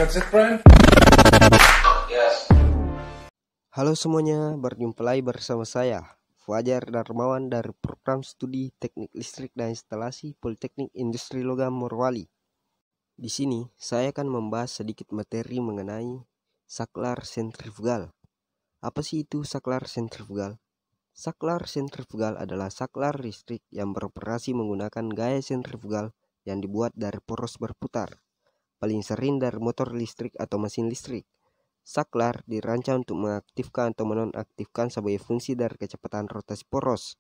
That's it, Brian? Yes. Halo semuanya, berjumpa lagi bersama saya, Fajar Darmawan dari Program Studi Teknik Listrik dan Instalasi Politeknik Industri Logam Morowali. Di sini, saya akan membahas sedikit materi mengenai saklar sentrifugal. Apa sih itu saklar sentrifugal? Saklar sentrifugal adalah saklar listrik yang beroperasi menggunakan gaya sentrifugal yang dibuat dari poros berputar, paling sering dari motor listrik atau mesin listrik. Saklar dirancang untuk mengaktifkan atau menonaktifkan sebagai fungsi dari kecepatan rotasi poros.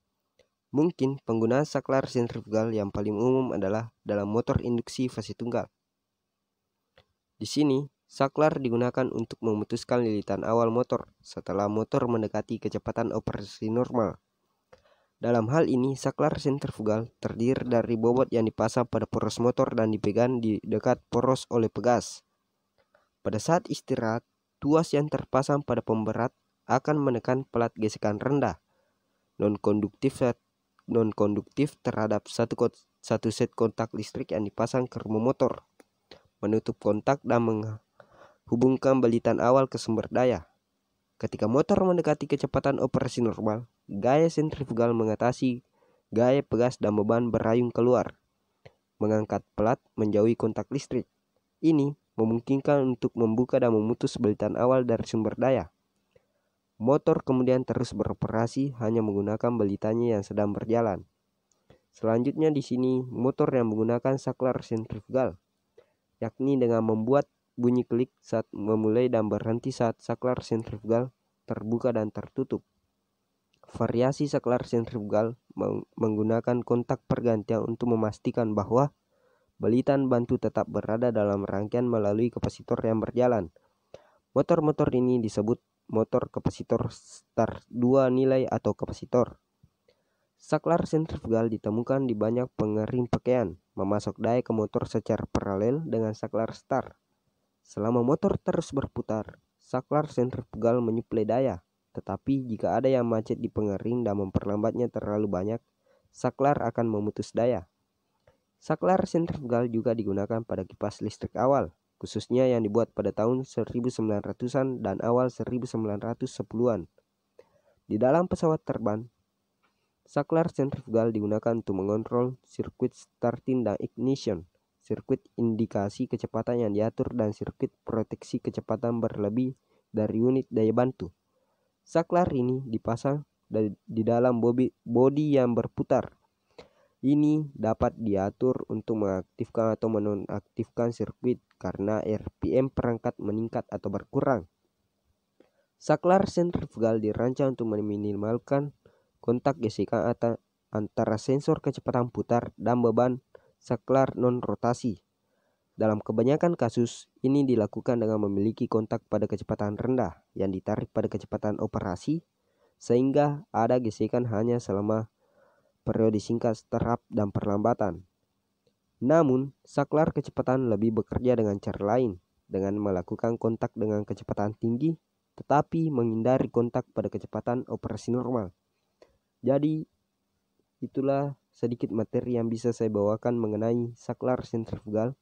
Mungkin penggunaan saklar sentrifugal yang paling umum adalah dalam motor induksi fase tunggal. Di sini, saklar digunakan untuk memutuskan lilitan awal motor setelah motor mendekati kecepatan operasi normal. Dalam hal ini, saklar sentrifugal terdiri dari bobot yang dipasang pada poros motor dan dipegang di dekat poros oleh pegas. Pada saat istirahat, tuas yang terpasang pada pemberat akan menekan pelat gesekan rendah, non-konduktif terhadap satu set kontak listrik yang dipasang ke remuk motor, menutup kontak dan menghubungkan balitan awal ke sumber daya. Ketika motor mendekati kecepatan operasi normal, gaya sentrifugal mengatasi gaya pegas dan beban berayun keluar, mengangkat pelat menjauhi kontak listrik. Ini memungkinkan untuk membuka dan memutus balitan awal dari sumber daya. Motor kemudian terus beroperasi hanya menggunakan balitannya yang sedang berjalan. Selanjutnya di sini motor yang menggunakan saklar sentrifugal, yakni dengan membuat bunyi klik saat memulai dan berhenti saat saklar sentrifugal terbuka dan tertutup. Variasi saklar sentrifugal menggunakan kontak pergantian untuk memastikan bahwa balitan bantu tetap berada dalam rangkaian melalui kapasitor yang berjalan. Motor-motor ini disebut motor kapasitor star 2 nilai atau kapasitor. Saklar sentrifugal ditemukan di banyak pengering pakaian, memasok daya ke motor secara paralel dengan saklar star. Selama motor terus berputar, saklar sentrifugal menyuplai daya. Tetapi jika ada yang macet di pengering dan memperlambatnya terlalu banyak, saklar akan memutus daya. Saklar sentrifugal juga digunakan pada kipas listrik awal, khususnya yang dibuat pada tahun 1900-an dan awal 1910-an. Di dalam pesawat terbang, saklar sentrifugal digunakan untuk mengontrol sirkuit starting dan ignition, sirkuit indikasi kecepatan yang diatur dan sirkuit proteksi kecepatan berlebih dari unit daya bantu. Saklar ini dipasang di dalam bodi yang berputar. Ini dapat diatur untuk mengaktifkan atau menonaktifkan sirkuit karena RPM perangkat meningkat atau berkurang. Saklar sentrifugal dirancang untuk meminimalkan kontak gesekan antara sensor kecepatan putar dan beban saklar non-rotasi. Dalam kebanyakan kasus, ini dilakukan dengan memiliki kontak pada kecepatan rendah yang ditarik pada kecepatan operasi, sehingga ada gesekan hanya selama periode singkat startup dan perlambatan. Namun, saklar kecepatan lebih bekerja dengan cara lain, dengan melakukan kontak dengan kecepatan tinggi, tetapi menghindari kontak pada kecepatan operasi normal. Jadi, itulah sedikit materi yang bisa saya bawakan mengenai saklar sentrifugal.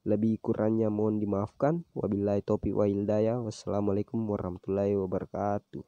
Lebih kurangnya mohon dimaafkan. Wabillahi taufiq wal hidayah. Wassalamualaikum warahmatullahi wabarakatuh.